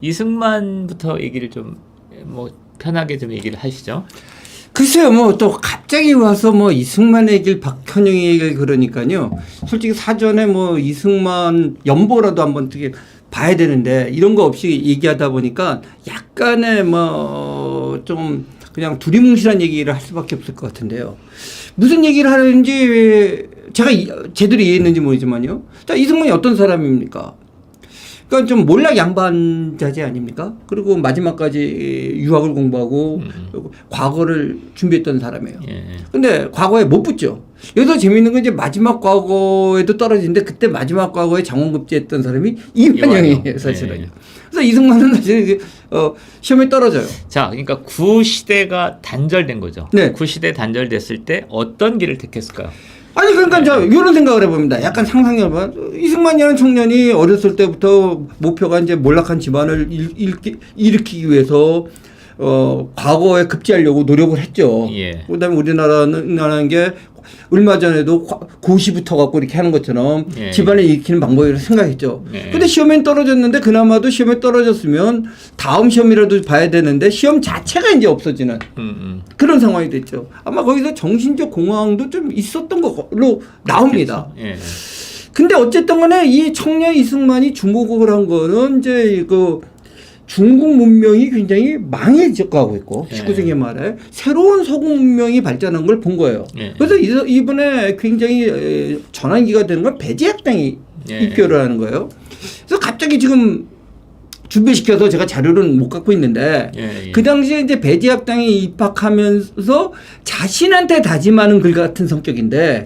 이승만부터 얘기를 좀 뭐 편하게 좀 얘기를 하시죠. 글쎄요, 뭐 또 갑자기 와서 뭐 이승만 얘기를 박현영 얘기를 그러니까요. 솔직히 사전에 뭐 이승만 연보라도 한번 어떻게 봐야 되는데 이런 거 없이 얘기하다 보니까 약간의 뭐 좀 그냥 두리뭉실한 얘기를 할 수밖에 없을 것 같은데요. 무슨 얘기를 하는지 제가 제대로 이해했는지 모르지만요. 자, 이승만이 어떤 사람입니까? 그러니까 좀 몰락 양반자제 아닙니까? 그리고 마지막까지 유학을 공부하고 과거를 준비했던 사람이에요. 근데 과거에 못 붙죠. 여기서 재밌는 건 이제 마지막 과거에도 떨어지는데 그때 마지막 과거에 장원급제했던 사람이 이완영이에요, 사실은. 그래서 이승만은 사실 시험에 떨어져요. 자, 그러니까 구시대가 단절된 거죠. 네. 구시대 단절됐을 때 어떤 길을 택했을까요? 아니 그러니까 저 이런 생각을 해봅니다. 약간 상상해봐. 이승만이라는 청년이 어렸을 때부터 목표가 이제 몰락한 집안을 일으키기 위해서 과거에 급제하려고 노력을 했죠. 예. 그다음에 우리나라는 게 얼마 전에도 고시부터 갖고 이렇게 하는 것처럼 예. 집안을 일으키는 방법이라고 생각했죠. 예. 근데 시험엔 떨어졌는데 그나마도 시험에 떨어졌으면 다음 시험이라도 봐야 되는데 시험 자체가 이제 없어지는 그런 상황이 됐죠. 아마 거기서 정신적 공황도 좀 있었던 걸로 나옵니다. 예. 근데 어쨌든 간에 이 청년 이승만이 주목을 한 거는 이제 그 중국 문명이 굉장히 망해져가고 있고 19세기 말에 새로운 서구 문명이 발전한 걸 본 거예요. 그래서 이번에 굉장히 전환기가 되는 건 배제학당이 입교를 하는 거예요. 그래서 갑자기 지금 준비시켜서 제가 자료는 못 갖고 있는데 그 당시에 이제 배제학당에 입학하면서 자신한테 다짐하는 글 같은 성격인데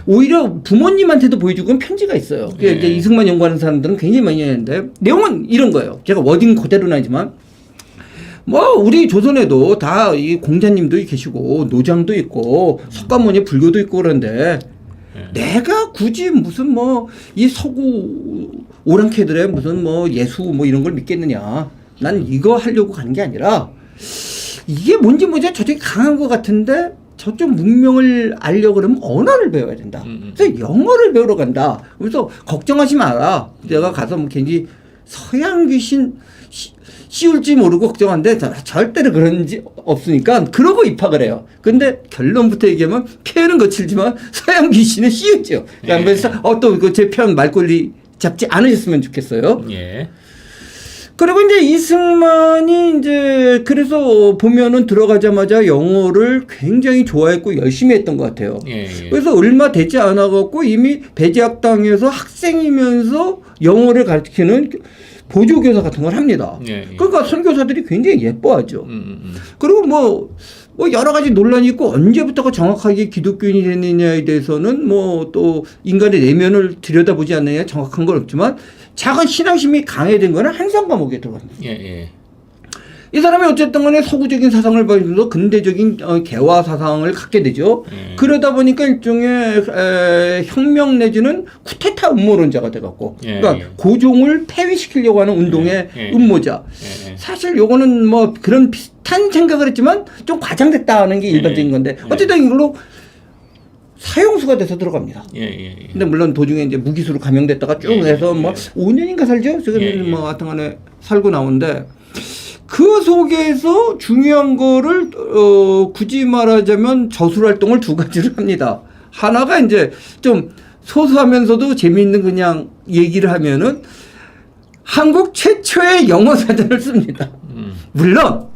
오히려 부모님한테도 보여주고 건 편지가 있어요. 이제 이승만 연구하는 사람들은 굉장히 많이 했는데 내용은 이런 거예요. 제가 워딩 그대로는 아니지만 뭐 우리 조선에도 다 이 공자님도 계시고 노장도 있고 석가모니 불교도 있고 그런데 내가 굳이 무슨 뭐 이 서구 오랑캐들의 무슨 뭐 예수 뭐 이런 걸 믿겠느냐. 난 이거 하려고 가는 게 아니라 이게 뭔지 저쪽이 강한 것 같은데 저쪽 문명을 알려고 그러면 언어를 배워야 된다. 그래서 영어를 배우러 간다. 그래서 걱정하지 마라. 내가 가서 뭐 괜히 서양 귀신 씌울지 모르고 걱정한데 절대로 그런 지 없으니까 그러고 입학을 해요. 근데 결론부터 얘기하면 표현은 거칠지만 서양 귀신은 씌우죠. 그래서 또 그 제 표현 말꼬리 잡지 않으셨으면 좋겠어요. 예. 그리고 이제 이승만이 이제 그래서 보면은 들어가자마자 영어를 굉장히 좋아했고 열심히 했던 것 같아요. 그래서 얼마 되지 않아 갖고 이미 배제학당에서 학생이면서 영어를 가르치는 보조교사 같은 걸 합니다. 그러니까 선교사들이 굉장히 예뻐하죠. 그리고 뭐 여러 가지 논란이 있고 언제부터가 정확하게 기독교인이 됐느냐에 대해서는 뭐 또 인간의 내면을 들여다보지 않느냐 정확한 건 없지만 작은 신앙심이 강해진 거는 한상 과목에 들어갑니다. 이 사람이 어쨌든 간에 서구적인 사상을 받으면서 근대적인 개화 사상을 갖게 되죠. 그러다 보니까 일종의 혁명 내지는 쿠데타 음모론자가 돼갖고 그러니까 고종을 폐위시키려고 하는 운동의 음모자. 사실 요거는 뭐 그런 비슷한 생각을 했지만 좀 과장됐다는 게 일반적인 건데 어쨌든 이걸로 사형수가 돼서 들어갑니다. 근데 물론 도중에 이제 무기수로 감형됐다가 쭉 해서 뭐 5년인가 살죠. 지금 뭐 하여튼간에 살고 나오는데 그 속에서 중요한 거를 굳이 말하자면 저술활동을 두 가지를 합니다. 하나가 이제 좀 소소하면서도 재미있는 그냥 얘기를 하면은 한국 최초의 영어 사전을 씁니다. 물론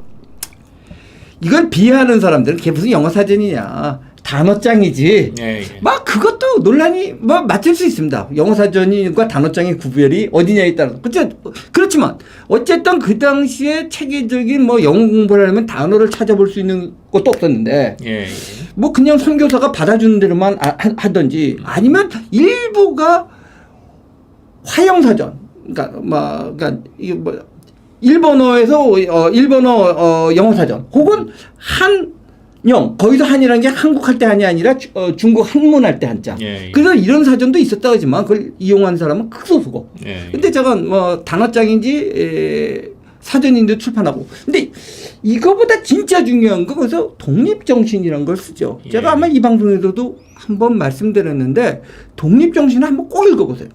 이걸 비하하는 사람들은 그게 무슨 영어 사전이냐. 단어장이지. 막 그것도 논란이 뭐 맞을 수 있습니다. 영어 사전과 단어장의 구별이 어디냐에 따라서. 그렇지만 어쨌든 그 당시에 체계적인 뭐 영어 공부를 하려면 단어를 찾아볼 수 있는 것도 없었는데 뭐 그냥 선교사가 받아주는 대로만 하든지 아니면 일부가 화영 사전. 그러니까 이게 뭐 일본어에서 일본어 영어 사전 혹은 거기서 한이라는 게 한국 할 때 한이 아니라 중국 한문 할 때 한자. 그래서 이런 사전도 있었다고 하지만 그걸 이용한 사람은 극소수고. 근데 저건 뭐 단어장인지 사전인데 출판하고. 근데 이거보다 진짜 중요한 거 그래서 독립정신이라는 걸 쓰죠. 제가 아마 이 방송에서도 한번 말씀드렸는데 독립정신을 한번 꼭 읽어보세요.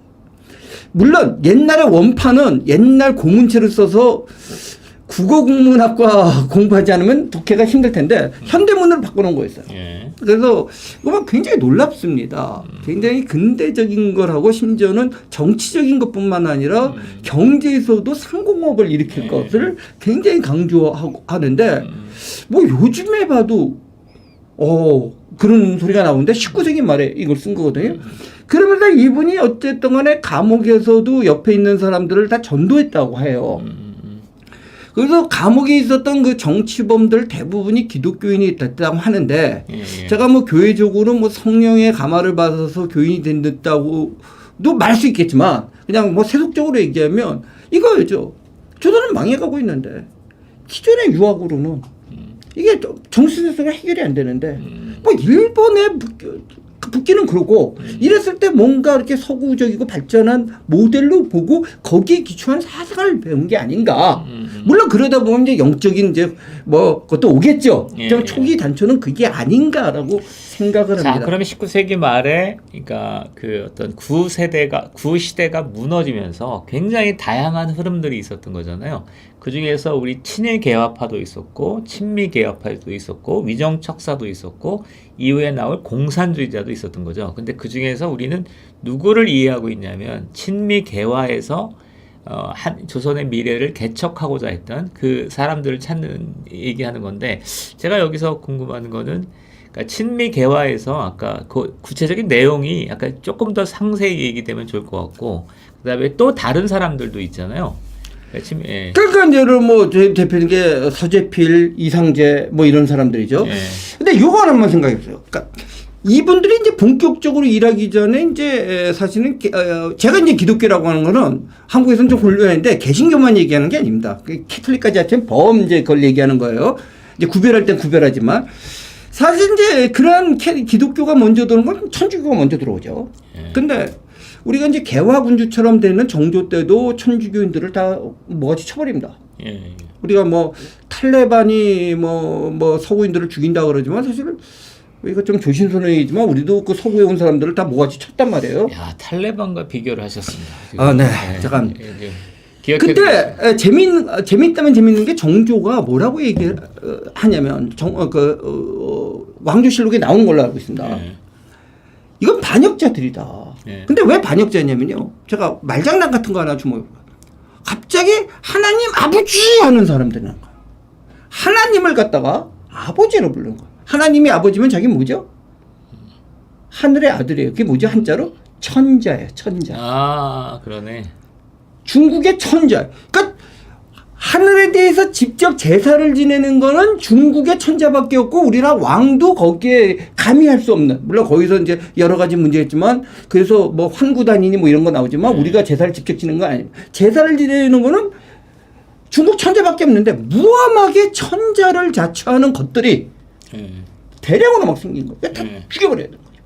물론 옛날에 원판은 옛날 공문체를 써서 국어국문학과 공부하지 않으면 독해가 힘들 텐데 현대문으로 바꿔놓은 거였어요. 예. 그래서 이거 굉장히 놀랍습니다. 굉장히 근대적인 걸하고 심지어는 정치적인 것뿐만 아니라 경제에서도 상공업을 일으킬 것을 굉장히 강조하고 하는데 뭐 요즘에 봐도 그런 소리가 나오는데 19세기 말에 이걸 쓴 거거든요. 그러면서 이분이 어쨌든 간에 감옥에서도 옆에 있는 사람들을 다 전도했다고 해요. 그래서 감옥에 있었던 그 정치범들 대부분이 기독교인이 됐다고 하는데 제가 뭐 교회적으로 뭐 성령의 감화를 받아서 교인이 됐다고도 말할 수 있겠지만 그냥 뭐 세속적으로 얘기하면 이거죠. 조선은 망해가고 있는데 기존의 유학으로는 이게 정치적으로 해결이 안 되는데 뭐 일본에 붙기는 그러고 이랬을 때 뭔가 이렇게 서구적이고 발전한 모델로 보고 거기에 기초한 사상을 배운 게 아닌가. 물론 그러다 보면 이제 영적인 이제 뭐 그것도 오겠죠. 좀 초기 단초는 그게 아닌가라고 생각을 합니다. 자, 그러면 19세기 말에 그러니까 그 어떤 구시대가 무너지면서 굉장히 다양한 흐름들이 있었던 거잖아요. 그 중에서 우리 친일 개화파도 있었고 친미 개화파도 있었고 위정척사도 있었고 이후에 나올 공산주의자도 있었던 거죠. 근데 그 중에서 우리는 누구를 이해하고 있냐면 친미 개화에서 조선의 미래를 개척하고자 했던 그 사람들을 얘기하는 건데 제가 여기서 궁금한 거는 그러니까 친미 개화에서 아까 그 구체적인 내용이 약간 조금 더 상세히 얘기되면 좋을 것 같고 그다음에 또 다른 사람들도 있잖아요. 그러니까 이제 뭐 대표적인 게 서재필, 이상재 뭐 이런 사람들이죠. 근데 요거 하나만 생각해보세요. 그러니까 이분들이 이제 본격적으로 일하기 전에 이제 사실은 제가 이제 기독교라고 하는 거는 한국에서는 좀 곤란한데 개신교만 얘기하는 게 아닙니다. 캐톨릭까지 하여튼 이제 그걸 얘기하는 거예요. 이제 구별할 땐 구별하지만 사실 이제 그러한 기독교가 먼저 들어오는 건 천주교가 먼저 들어오죠. 근데 우리가 이제 개화군주처럼 되는 정조 때도 천주교인들을 다 뭐같이 쳐버립니다. 우리가 뭐 탈레반이 뭐 서구인들을 죽인다 그러지만 사실 이거 좀 조심스러워이지만 우리도 그 서구에 온 사람들을 다 뭐같이 쳤단 말이에요. 야, 탈레반과 비교를 하셨습니다. 네. 잠깐. 근데 재밌다면 재밌는 게 정조가 뭐라고 얘기하냐면 왕조실록에 나오는 걸로 알고 있습니다. 이건 반역자들이다. 근데 왜 반역자냐면요. 제가 말장난 같은 거 하나 주면 갑자기 하나님 아버지 하는 사람들이란 거예요. 하나님을 갖다가 아버지로 부르는 거예요. 하나님이 아버지면 자기 뭐죠? 하늘의 아들이에요. 그게 뭐죠? 한자로? 천자예요. 천자. 아, 그러네. 중국의 천자. 그러니까 하늘에 대해서 직접 제사를 지내는 거는 중국의 천자밖에 없고 우리나라 왕도 거기에 감히 할 수 없는. 물론 거기서 이제 여러 가지 문제가 있지만 그래서 뭐 환구단이니 뭐 이런 거 나오지만 우리가 제사를 직접 지내는 건 아니에요. 제사를 지내는 거는 중국 천자밖에 없는데 무함하게 천자를 자처하는 것들이 대량으로 막 생긴 거예요. 다 죽여버려야 되는 거죠.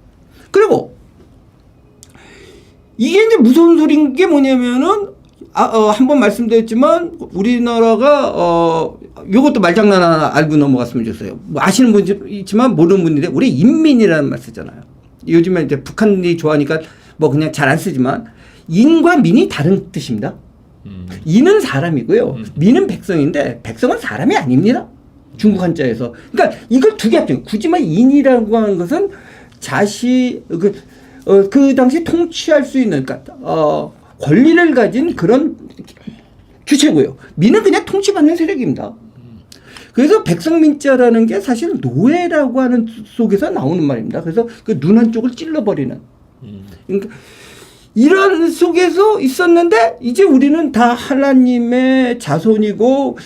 그리고 이게 이제 무서운 소리인 게 뭐냐면은 한번 말씀드렸지만 우리나라가 요것도 말장난 하나 알고 넘어갔으면 좋겠어요. 뭐 아시는 분이 있지만 모르는 분인데 우리 인민이라는 말 쓰잖아요. 요즘에 이제 북한이 좋아하니까 뭐 그냥 잘 안 쓰지만 인과 민이 다른 뜻입니다. 인은 사람이고요. 민은 백성인데 백성은 사람이 아닙니다. 중국 한자에서. 그러니까 이걸 두 개 합쳐요. 굳이만 인이라고 하는 것은 그 당시 통치할 수 있는 권리를 가진 그런 주체고요. 민은 그냥 통치받는 세력입니다. 그래서 백성민자라는 게 사실 노예라고 하는 속에서 나오는 말입니다. 그래서 그 눈 한쪽을 찔러버리는. 그러니까 이런 속에서 있었는데 이제 우리는 다 하나님의 자손이고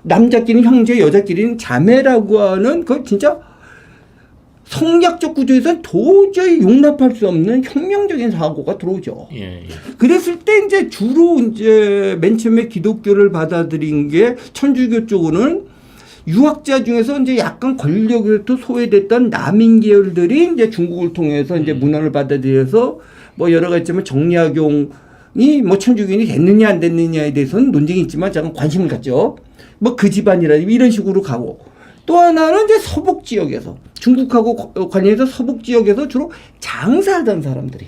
남자끼리는 형제, 여자끼리는 자매라고 하는 그 진짜 성략적 구조에서는 도저히 용납할 수 없는 혁명적인 사고가 들어오죠. 그랬을 때 이제 주로 이제 맨 처음에 기독교를 받아들인 게 천주교 쪽으로는 유학자 중에서 이제 약간 권력으로부터 소외됐던 남인 계열들이 이제 중국을 통해서 이제 문화를 받아들여서 뭐 여러 가지 있지만 정약용이 뭐 천주교인이 됐느냐 안 됐느냐에 대해서는 논쟁이 있지만 잠깐 관심을 갖죠. 뭐 그 집안이라든지 이런 식으로 가고. 또 하나는 이제 서북 지역에서 중국하고 관련해서 서북 지역에서 주로 장사하던 사람들이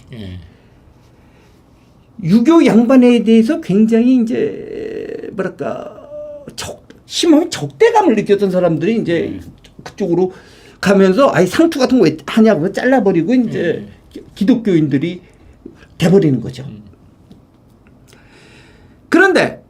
유교 양반에 대해서 굉장히 이제 뭐랄까 심하면 적대감을 느꼈던 사람들이 이제 그쪽으로 가면서 아예 상투 같은 거 왜 하냐고 잘라버리고 이제 기독교인들이 돼버리는 거죠. 그런데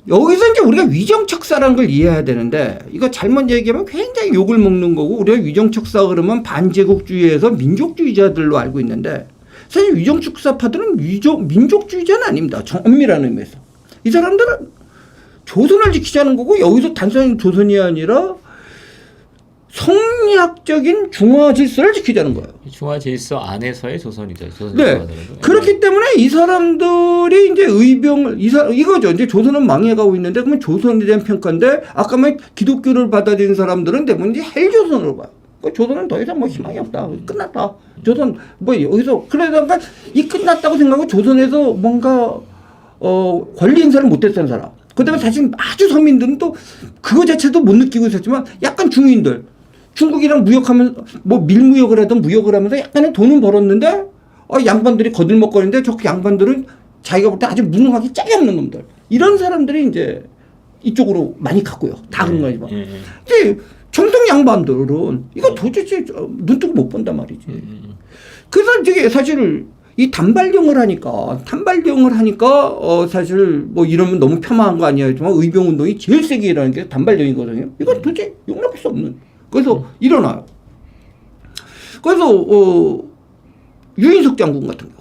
여기서 이제 우리가 위정척사라는 걸 이해해야 되는데 이거 잘못 얘기하면 굉장히 욕을 먹는 거고 우리가 위정척사 그러면 반제국주의에서 민족주의자들로 알고 있는데 사실 위정척사파들은 민족주의자는 아닙니다. 엄밀한 의미에서. 이 사람들은 조선을 지키자는 거고 여기서 단순히 조선이 아니라 성리학적인 중화 질서를 지키자는 거예요. 중화 질서 안에서의 조선이죠. 네. 그렇기 때문에 이 사람들이 이제 의병을 이거죠. 이제 조선은 망해가고 있는데 그러면 조선에 대한 평가인데 아까 말 기독교를 받아들인 사람들은 대부분 이제 헬조선으로 봐요. 조선은 더 이상 뭐 희망이 없다. 끝났다. 조선 뭐 여기서 그러다가 이 끝났다고 생각하고 조선에서 뭔가 권리 행사를 못했던 사람. 그다음에 사실 아주 서민들은 또 그거 자체도 못 느끼고 있었지만 약간 중위인들 중국이랑 무역하면서 뭐 밀무역을 하든 무역을 하면서 약간의 돈은 벌었는데 양반들이 거들먹거리는데 저 양반들은 자기가 볼 때 아주 무능하게 짝이 없는 놈들 이런 사람들이 이제 이쪽으로 많이 갔고요. 다 그런 거지만 근데 정통 양반들은 이거 도대체 눈뜨고 못 본단 말이지. 그래서 이게 사실 이 단발령을 하니까 사실 뭐 이러면 너무 폄하한 거 아니었지만 의병운동이 제일 세게 일어나는 게 단발령이거든요. 이건 도대체 용납할 수 없는. 그래서 일어나요. 그래서 유인석 장군 같은 경우.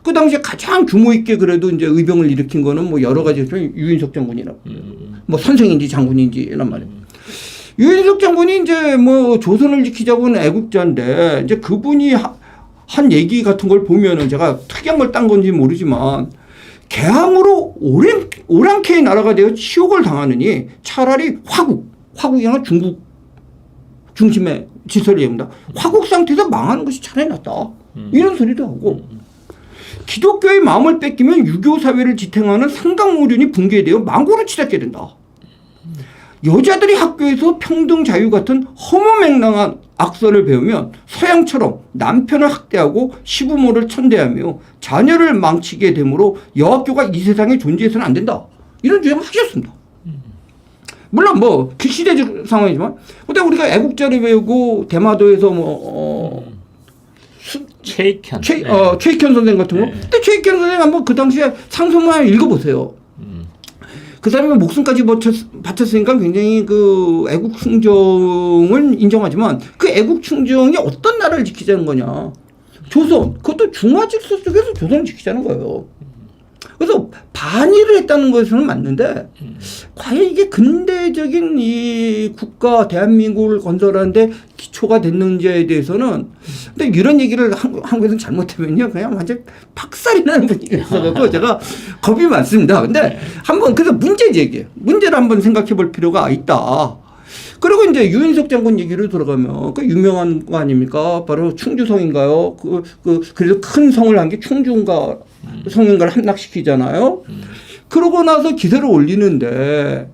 그 당시에 가장 규모 있게 그래도 이제 의병을 일으킨 거는 뭐 여러 가지 유인석 장군이라 뭐 선생인지 장군인지 이란 말이에요. 유인석 장군이 이제 뭐 조선을 지키자고 하는 애국자인데 이제 그분이 한 얘기 같은 걸 보면은 제가 특이한 걸 딴 건지 모르지만 개항으로 오랑캐의 나라가 되어 치욕을 당하느니 차라리 화국이 아니라 중국 중심의 질서를 얘기합니다. 화국 상태에서 망하는 것이 차라리 낫다. 이런 소리도 하고 기독교의 마음을 뺏기면 유교 사회를 지탱하는 상강모륜이 붕괴되어 망고를 치닫게 된다. 여자들이 학교에서 평등 자유 같은 허무맹랑한 악설을 배우면 서양처럼 남편을 학대하고 시부모를 천대하며 자녀를 망치게 되므로 여학교가 이 세상에 존재해서는 안 된다. 이런 주장을 하셨습니다. 물론 뭐 시대적 상황이지만 근데 우리가 애국자를 배우고 대마도에서 최익현 선생 같은 거. 근데 최익현 선생 한번 그 당시에 상소만 읽어보세요. 그 사람이 목숨까지 바쳤으니까 굉장히 그 애국 충정을 인정하지만 그 애국 충정이 어떤 나라를 지키자는 거냐. 조선. 그것도 중화 질서 속에서 조선을 지키자는 거예요. 그래서 반의를 했다는 것은 맞는데 과연 이게 근대적인 이 국가 대한민국을 건설하는데 기초가 됐는지에 대해서는 근데 이런 얘기를 한국에서는 잘못하면요 그냥 완전 박살이 나는 분위기가 있어서 제가 겁이 많습니다. 근데 한번 그래서 문제를 한번 생각해 볼 필요가 있다. 그리고 이제 유인석 장군 얘기로 들어가면 그 유명한 거 아닙니까? 바로 충주성인가요? 그래서 큰 성을 한 게 충주인가 성인가를 함락시키잖아요. 그러고 나서 기세를 올리는데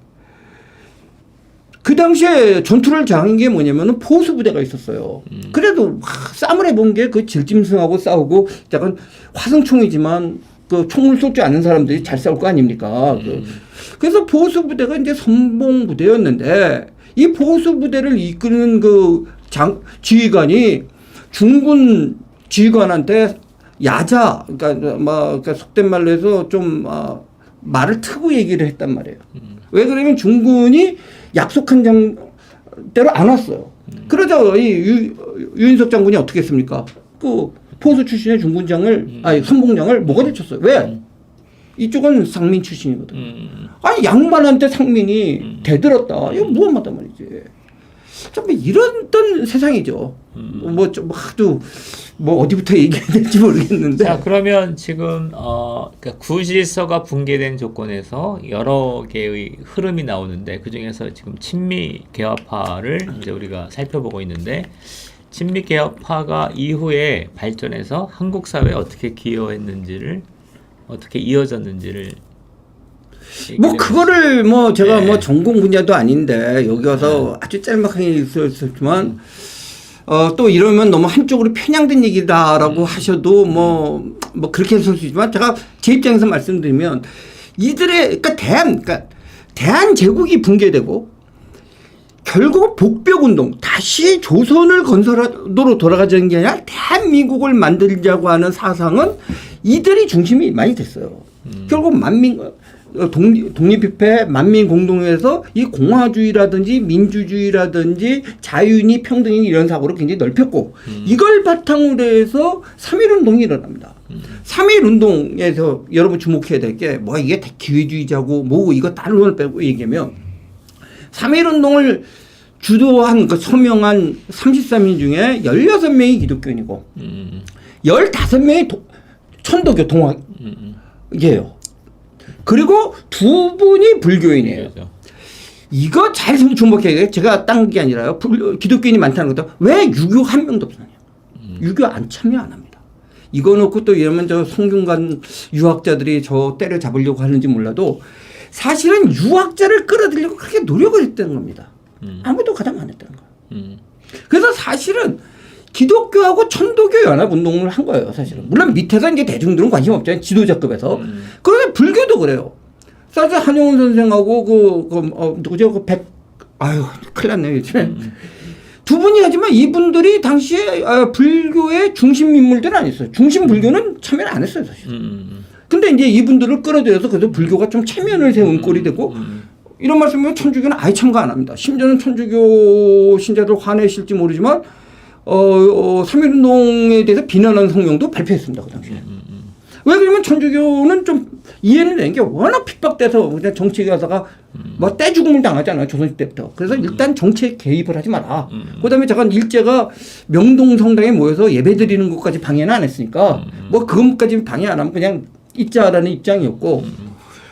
그 당시에 전투를 장인 게 뭐냐면은 포수 부대가 있었어요. 그래도 싸움을 해본 게 그 질짐승하고 싸우고 약간 화성총이지만 그 총을 쏠 줄 아는 사람들이 잘 싸울 거 아닙니까? 그래서 보수 부대가 이제 선봉 부대였는데 이 보수 부대를 이끄는 그 지휘관이 중군 지휘관한테 야자, 그러니까 속된 말로 해서 좀 말을 트고 얘기를 했단 말이에요. 왜 그러면 중군이 약속한 대로 안 왔어요. 그러자 이 유인석 장군이 어떻게 했습니까? 그 포수 출신의 선봉장을 뭐가 대쳤어요. 왜? 이쪽은 상민 출신이거든. 아니 양반한테 상민이 대들었다. 이거 무엄하단 말이지. 좀 이런 세상이죠. 뭐 좀 하도 뭐 어디부터 얘기해야 될지 모르겠는데. 자 그러면 지금 그러니까 구질서가 붕괴된 조건에서 여러 개의 흐름이 나오는데 그 중에서 지금 친미 개화파를 이제 우리가 살펴보고 있는데 친미 개화파가 이후에 발전해서 한국 사회에 어떻게 기여했는지를 어떻게 이어졌는지를 뭐 그거를 뭐 제가 뭐 전공 분야도 아닌데 여기 와서 아주 짤막하게 있었지만 또 이러면 너무 한쪽으로 편향된 얘기다라고 하셔도 뭐 그렇게 해서 수 있지만 제가 제 입장에서 말씀드리면 이들의 그러니까 대한 제국이 붕괴되고 결국 복벽운동 다시 조선을 건설하도록 돌아가자는 게 아니라 대한민국을 만들자고 하는 사상은 이들이 중심이 많이 됐어요. 결국 독립협회 만민공동회에서 이 공화주의라든지 민주주의라든지 자유니 평등이 이런 사고를 굉장히 넓혔고 이걸 바탕으로 해서 3.1운동이 일어납니다. 3.1운동에서 여러분 주목해야 될 게 뭐 이게 기회주의자고 뭐고 이거 다른 걸 빼고 얘기하면 3.1운동을 주도한 그 서명한 33인 중에 16명이 기독교인이고 15명이 천도교 동학이에요. 그리고 2분이 불교인이에요. 그렇죠. 이거 잘 주목해야 돼요. 제가 딴 게 아니라요. 기독교인이 많다는 것도 왜 유교 한 명도 없느냐. 유교 안 참여 안 합니다. 이거 놓고 또 이러면 저 성균관 유학자들이 저 때려잡으려고 하는지 몰라도 사실은 유학자를 끌어들이려고 그렇게 노력을 했다는 겁니다. 아무도 가담 안 했다는 거예요. 그래서 사실은 기독교하고 천도교 연합운동을 한 거예요, 사실은. 물론 밑에서 이제 대중들은 관심 없잖아요, 지도자급에서. 그런데 불교도 그래요. 사실 한용운 선생하고 누구죠? 아유, 큰일 났네요, 요즘에. 두 분이 하지만 이분들이 당시에 불교의 중심 인물들은 아니었어요. 중심 불교는 참여를 안 했어요, 사실. 근데 이제 이분들을 끌어들여서 그래서 불교가 좀 체면을 세운 꼴이 되고 이런 말씀이면 천주교는 아예 참가 안 합니다. 심지어는 천주교 신자들 화내실지 모르지만 3.1운동에 대해서 비난하는 성명도 발표했습니다. 그 당시에. 왜 그러면 천주교는 좀 이해는 되는 게 워낙 핍박돼서 그냥 정치에 가다가 뭐 떼죽음을 당하잖아요. 조선시대 때부터. 그래서 일단 정치에 개입을 하지 마라. 그 다음에 잠깐 일제가 명동성당에 모여서 예배 드리는 것까지 방해는 안 했으니까 뭐 그것까지 방해 안 하면 그냥 있자라는 입장이었고.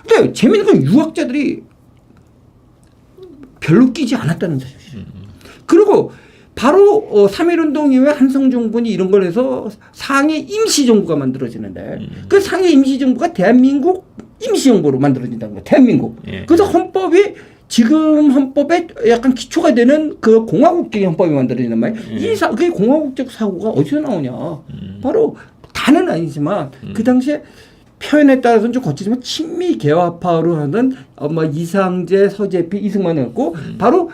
근데 재미있는 건 유학자들이 별로 끼지 않았다는 사실이에요. 그리고 바로 3.1운동 이후에 한성정부니 이런 걸 해서 상해 임시정부가 만들어지는데 그 상해 임시정부가 대한민국 임시정부로 만들어진다는 거예요. 대한민국. 그래서 헌법이 지금 헌법에 약간 기초가 되는 그 공화국적인 헌법이 만들어지는 말이에요. 그 공화국적 사고가 어디서 나오냐. 바로 다는 아니지만 그 당시에 표현에 따라서는 좀 거치지만 친미 개화파로 하는 이상재, 서재필, 이승만이었고 바로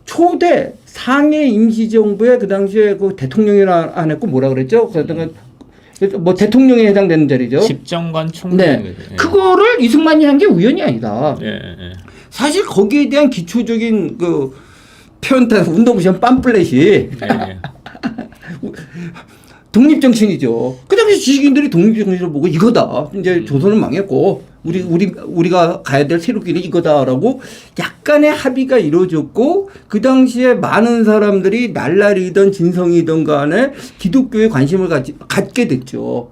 초대 상해 임시정부의 그 당시에 그 대통령이라 안 했고 뭐라 그랬죠? 뭐 대통령에 해당되는 자리죠. 집정관 총리. 네. 그거를 이승만이 한 게 우연이 아니다. 사실 거기에 대한 기초적인 그 표현 따라서 운동부시한 팜플렛이 독립정신이죠. 그 당시 지식인들이 독립정신을 보고 이거다. 이제 조선은 망했고 우리가 가야 될 새로운 이거다라고 약간의 합의가 이루어졌고 그 당시에 많은 사람들이 날라리든 진성이든 간에 기독교에 관심을 갖게 됐죠.